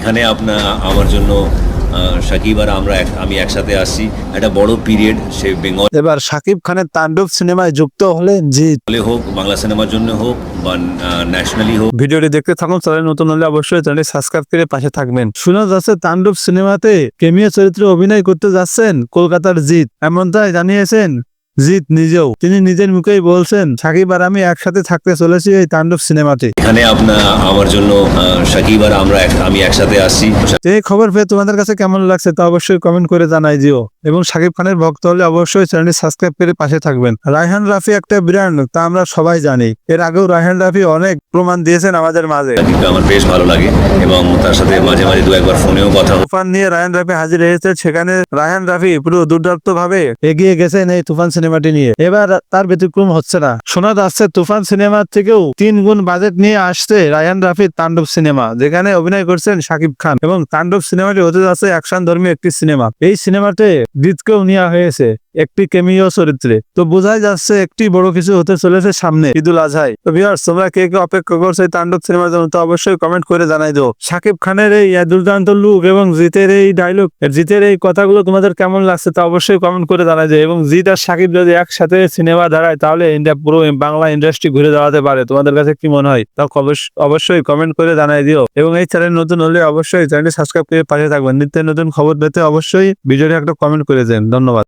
এখানে আপনার আমার জন্য সাকিব আর আমি একসাথে আসছি, একটা বড় পিরিয়ড সে বেঙ্গল এবার শাকিব খানের তাণ্ডব সিনেমায় যুক্ত হলেন জিৎ। হোক, বাংলা সিনেমার জন্য হোক বা ন্যাশনালি হোক। ভিডিওটি দেখতে থাকুন, চ্যানেল নতুন হলে অবশ্যই চ্যানেলটি সাবস্ক্রাইব করে পাশে থাকবেন। শোনা যাচ্ছে তাণ্ডব সিনেমাতে কেমিও চরিত্রে অভিনয় করতে যাচ্ছেন কলকাতার জিৎ, এমনটাই জানিয়েছেন জিৎ নিজেও। তিনি নিজের মুখেই বলছেন, সাকিব আর আমি একসাথে থাকতে চলেছি এই তাণ্ডব সিনেমাতে। এখানে আপনার আমার জন্য সাকিব আর আমি একসাথে আসছি। এই খবর পেয়ে তোমাদের কাছে কেমন লাগছে তা অবশ্যই কমেন্ট করে জানাই দিও, এবং সাকিব খানের ভক্ত হলে অবশ্যই চ্যানেলটি সাবস্ক্রাইব করে পাশে থাকবেন। রায়হান রাফি একটা ব্র্যান্ড, তা আমরা সবাই জানি। এর আগেও রায়হান রাফি অনেক প্রমাণ দিয়েছেন আমাদের মাঝে। সাকিবকে আমার বেশ ভালো লাগে এবং তার সাথে মাঝে মাঝে দু একবার ফোনেও কথা হয়। তুফান নিয়ে রায়হান রাফি হাজির হয়েছে, সেখানে রায়হান রাফি পুরো দুর্দান্ত ভাবে এগিয়ে গেছেন এই তুফান সিনেমাটি নিয়ে। এবার তার ব্যতিক্রম হচ্ছে না। শোনা যাচ্ছে তুফান সিনেমার থেকেও 3 গুণ বাজেট নিয়ে আসছে রায়হান রাফির তাণ্ডব সিনেমা, যেখানে অভিনয় করছেন শাকিব খান। এবং তাণ্ডব সিনেমাটি হতে যাচ্ছে অ্যাকশন ধর্মী একটি সিনেমা। এই সিনেমাতে জিৎকেও নেওয়া হয়েছে একটি কেমিও চরিত্রে। তো বোঝাই যাচ্ছে একটি বড় কিছু হতে চলেছে সামনে ঈদুল আজহায়। তো ভিউয়ার্স, তোমরা কে কে অপেক্ষা করছো এই তাণ্ডব সিনেমার জন্য, তো অবশ্যই কমেন্ট করে জানাই দাও। শাকিব খানের এই দুর্দান্ত লুক এবং জিতের এই ডায়লগ, জিতের এই কথাগুলো তোমাদের কেমন লাগছে তা অবশ্যই কমেন্ট করে জানাই দাও। এবং জিৎ আর শাকিব যদি একসাথে সিনেমা দাঁড়ায়, তাহলে ইন্ডিয়া পুরো বাংলা ইন্ডাস্ট্রি ঘুরে দাঁড়াতে পারে। তোমাদের কাছে কি মনে হয় তা অবশ্যই কমেন্ট করে জানাই দিও। এবং এই চ্যানেল নতুন হলে অবশ্যই চ্যানেলটি সাবস্ক্রাইব করে পাশে থাকবেন। নিত্য নতুন খবর পেতে অবশ্যই ভিডিওটি একটা কমেন্ট করে দেন। ধন্যবাদ।